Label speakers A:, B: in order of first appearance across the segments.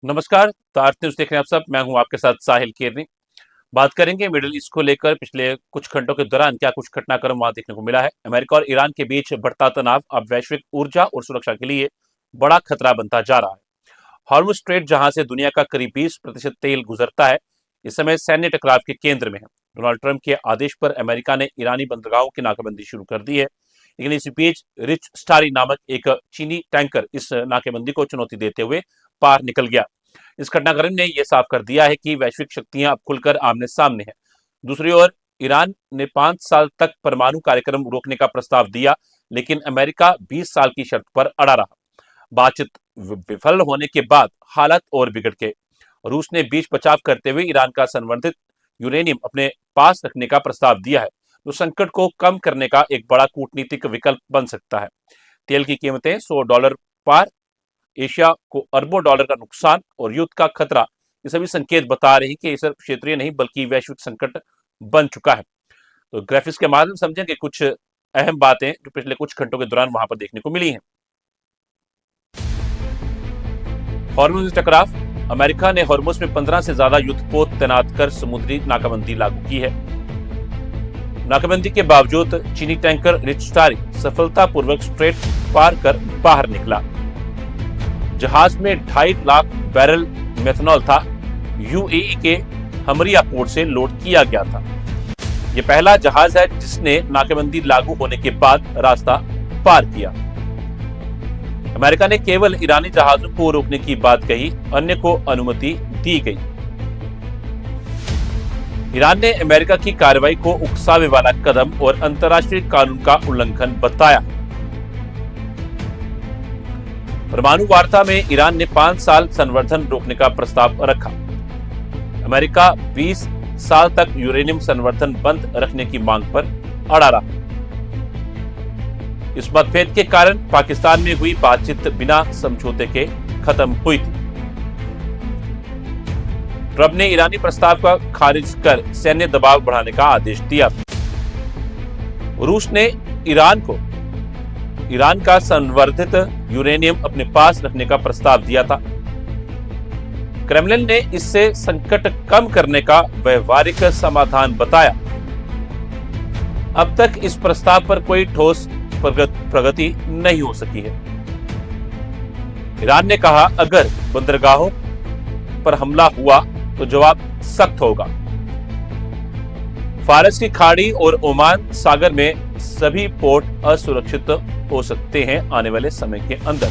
A: नमस्कार। तार न्यूज देख रहे हैं आप सब। मैं हूं आपके साथ साहिल केरनी। बात करेंगे मिडिल ईस्ट को लेकर पिछले कुछ घंटों के दौरान क्या कुछ घटनाक्रम वहां देखने को मिला है। अमेरिका और ईरान के बीच बढ़ता तनाव अब वैश्विक ऊर्जा और सुरक्षा के लिए बड़ा खतरा बनता जा रहा है। हॉर्मुज स्ट्रेट, जहां से दुनिया का करीब 20% तेल गुजरता है, इस समय सैन्य टकराव के केंद्र में है। डोनाल्ड ट्रंप के आदेश पर अमेरिका ने ईरानी बंदरगाहों की नाकाबंदी शुरू कर दी है, लेकिन इसी बीच रिच स्टारी नामक एक चीनी टैंकर इस नाकेबंदी को चुनौती देते हुए पार निकल गया। इस घटनाक्रम ने यह साफ कर दिया है कि वैश्विक शक्तियां अब खुलकर आमने सामने हैं। दूसरी ओर ईरान ने 5 साल तक परमाणु कार्यक्रम रोकने का प्रस्ताव दिया, लेकिन अमेरिका 20 साल की शर्त पर अड़ा रहा। बातचीत विफल होने के बाद हालत और बिगड़ गए। रूस ने बीच बचाव करते हुए ईरान का संवर्धित यूरेनियम अपने पास रखने का प्रस्ताव दिया है, जो संकट को कम करने का एक बड़ा कूटनीतिक विकल्प बन सकता है। तेल की कीमतें $100 पार, एशिया को अरबों डॉलर का नुकसान और युद्ध का खतरा, ये सभी संकेत बता रहे हैं कि ये सिर्फ क्षेत्रीय नहीं बल्कि वैश्विक संकट बन चुका है। तो ग्राफिक्स के माध्यम से समझेंगे कुछ अहम बातें जो पिछले कुछ घंटों के दौरान वहां पर देखने को मिली हैं। हॉर्मुज टकराव। अमेरिका ने हॉर्मुज में 15 से ज्यादा युद्धपोत तैनात कर समुद्री नाकाबंदी लागू की है। नाकाबंदी के बावजूद चीनी टैंकर रिच स्टारी सफलतापूर्वक स्ट्रेट पार कर बाहर निकला। जहाज में 2.5 लाख बैरल मेथनॉल था। यूएई के हमरिया पोर्ट से लोड किया गया था। यह पहला जहाज है जिसने नाकेबंदी लागू होने के बाद रास्ता पार किया। अमेरिका ने केवल ईरानी जहाजों को रोकने की बात कही, अन्य को अनुमति दी गई। ईरान ने अमेरिका की कार्रवाई को उकसावे वाला कदम और अंतर्राष्ट्रीय कानून का उल्लंघन बताया। परमाणु वार्ता में ईरान ने 5 साल संवर्धन रोकने का प्रस्ताव रखा। अमेरिका 20 साल तक यूरेनियम संवर्धन बंद रखने की मांग पर अड़ा रहा। इस मतभेद के कारण पाकिस्तान में हुई बातचीत बिना समझौते के खत्म हुई थी। ट्रंप ने ईरानी प्रस्ताव का खारिज कर सैन्य दबाव बढ़ाने का आदेश दिया। रूस ने ईरान का संवर्धित यूरेनियम अपने पास रखने का प्रस्ताव दिया था। क्रेमलिन ने इससे संकट कम करने का व्यवहारिक समाधान बताया। अब तक इस प्रस्ताव पर कोई ठोस प्रगति नहीं हो सकी है। ईरान ने कहा, अगर बंदरगाहों पर हमला हुआ तो जवाब सख्त होगा। फारस की खाड़ी और ओमान सागर में सभी पोर्ट असुरक्षित हो सकते हैं आने वाले समय के अंदर।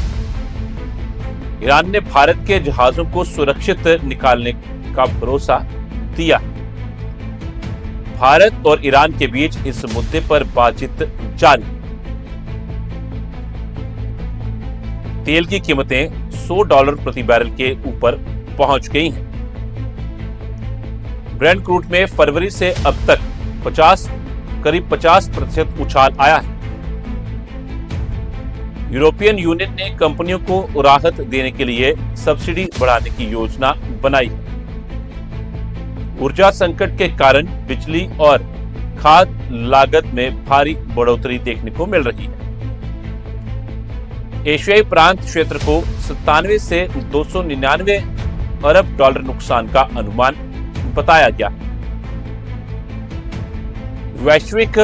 A: ईरान ने भारत के जहाजों को सुरक्षित निकालने का भरोसा दिया। भारत और ईरान के बीच इस मुद्दे पर बातचीत जारी। तेल की कीमतें $100 प्रति बैरल के ऊपर पहुंच गई हैं। ब्रेंट क्रूड में फरवरी से अब तक करीब 50% उछाल आया है। यूरोपियन यूनियन ने कंपनियों को राहत देने के लिए सब्सिडी बढ़ाने की योजना बनाई। ऊर्जा संकट के कारण बिजली और खाद्य लागत में भारी बढ़ोतरी देखने को मिल रही है। एशियाई प्रांत क्षेत्र को 97 से $299 अरब नुकसान का अनुमान बताया गया। वैश्विक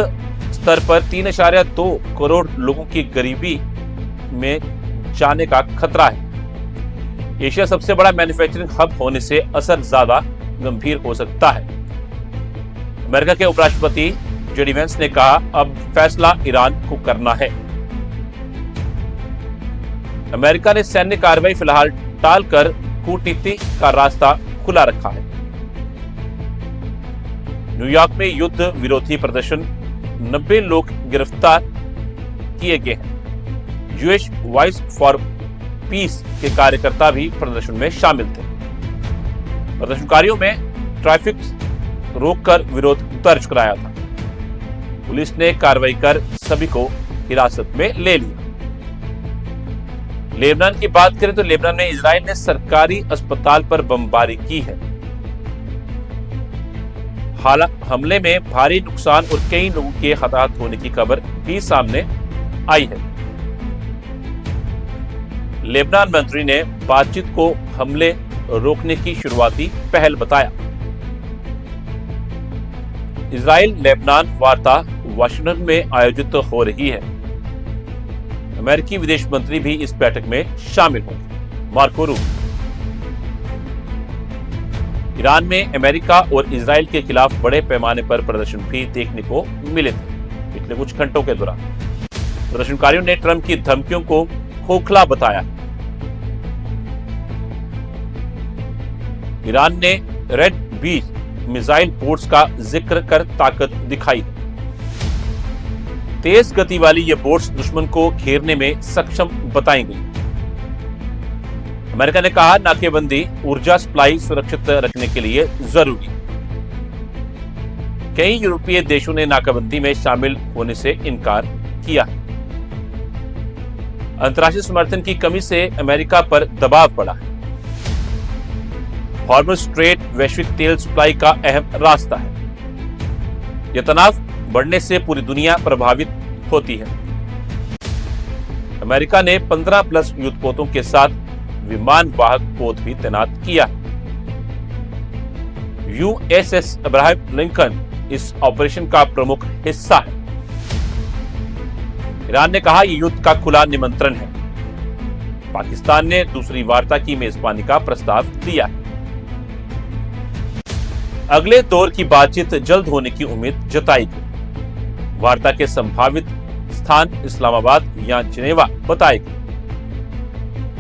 A: स्तर पर 3.2 करोड़ लोगों की गरीबी में जाने का खतरा है। एशिया सबसे बड़ा मैन्युफैक्चरिंग हब होने से असर ज्यादा गंभीर हो सकता है। अमेरिका के उपराष्ट्रपति जेडी वेंस ने कहा, अब फैसला ईरान को करना है। अमेरिका ने सैन्य कार्रवाई फिलहाल टालकर कूटनीति का रास्ता खुला रखा है। न्यूयॉर्क में युद्ध विरोधी प्रदर्शन, 90 लोग गिरफ्तार किए गए हैं। यूएस वॉइस फॉर पीस के कार्यकर्ता भी प्रदर्शन में शामिल थे। प्रदर्शनकारियों में ट्रैफिक रोककर विरोध दर्ज कराया था। पुलिस ने कार्रवाई कर सभी को हिरासत में ले लिया। लेबनान की बात करें तो लेबनान में इजराइल ने सरकारी अस्पताल पर बमबारी की है। हमले में भारी नुकसान और कई लोगों के हताहत होने की खबर भी सामने आई है। लेबनान मंत्री ने बातचीत को हमले रोकने की शुरुआती पहल बताया। इजराइल लेबनान वार्ता वाशिंगटन में आयोजित हो रही है। अमेरिकी विदेश मंत्री भी इस बैठक में शामिल होंगे। Marco Rubio. ईरान में अमेरिका और इजराइल के खिलाफ बड़े पैमाने पर प्रदर्शन भी देखने को मिले थे पिछले कुछ घंटों के दौरान। प्रदर्शनकारियों ने ट्रंप की धमकियों को खोखला बताया। ईरान ने रेड बीच मिसाइल पोर्ट्स का जिक्र कर ताकत दिखाई। तेज गति वाली ये बोट्स दुश्मन को घेरने में सक्षम बताई गई। अमेरिका ने कहा नाकेबंदी ऊर्जा सप्लाई सुरक्षित रखने के लिए जरूरी। कई यूरोपीय देशों ने नाकाबंदी में शामिल होने से इनकार किया। अंतर्राष्ट्रीय समर्थन की कमी से अमेरिका पर दबाव पड़ा है। हॉर्मुज स्ट्रेट वैश्विक तेल सप्लाई का अहम रास्ता है। यह तनाव बढ़ने से पूरी दुनिया प्रभावित होती है। अमेरिका ने 15 प्लस युद्धपोतों के साथ विमान वाहक पोत भी तैनात किया। यूएसएस अब्राहम लिंकन इस ऑपरेशन का प्रमुख हिस्सा है। ईरान ने कहा यह युद्ध का खुला निमंत्रण है। पाकिस्तान ने दूसरी वार्ता की मेजबानी का प्रस्ताव दिया है। अगले दौर की बातचीत जल्द होने की उम्मीद जताई गई। वार्ता के संभावित स्थान इस्लामाबाद या जिनेवा बताए गए।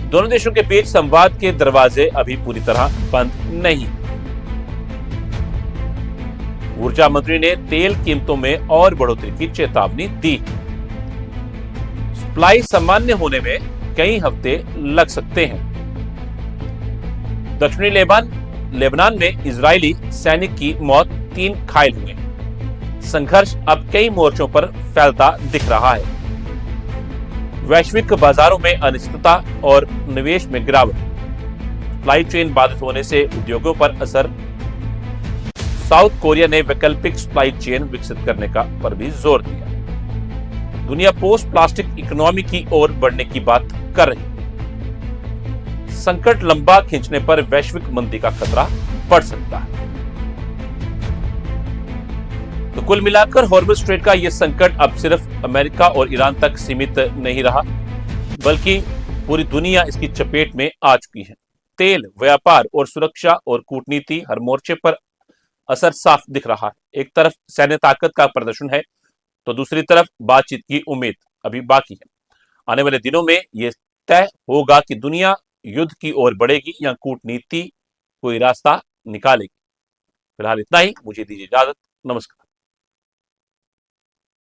A: दोनों देशों के बीच संवाद के दरवाजे अभी पूरी तरह बंद नहीं। ऊर्जा मंत्री ने तेल कीमतों में और बढ़ोतरी की चेतावनी दी। सप्लाई सामान्य होने में कई हफ्ते लग सकते हैं। दक्षिणी लेबनान में इजरायली सैनिक की मौत, 3 घायल हुए। संघर्ष अब कई मोर्चों पर फैलता दिख रहा है। वैश्विक बाजारों में अनिश्चितता और निवेश में गिरावट। सप्लाई चेन बाधित होने से उद्योगों पर असर। साउथ कोरिया ने वैकल्पिक सप्लाई चेन विकसित करने पर भी जोर दिया। दुनिया पोस्ट प्लास्टिक इकोनॉमी की ओर बढ़ने की बात कर रही। संकट लंबा खींचने पर वैश्विक मंदी का खतरा बढ़ सकता है। तो कुल मिलाकर हॉर्मुज स्ट्रेट का यह संकट अब सिर्फ अमेरिका और ईरान तक सीमित नहीं रहा, बल्कि पूरी दुनिया इसकी चपेट में आ चुकी है। तेल, व्यापार और सुरक्षा और कूटनीति हर मोर्चे पर असर साफ दिख रहा है। एक तरफ सैन्य ताकत का प्रदर्शन है, तो दूसरी तरफ बातचीत की उम्मीद अभी बाकी है। आने वाले दिनों में यह तय होगा कि दुनिया युद्ध की ओर बढ़ेगी या कूटनीति कोई रास्ता निकालेगी। फिलहाल इतना ही। मुझे दीजिए इजाजत। नमस्कार।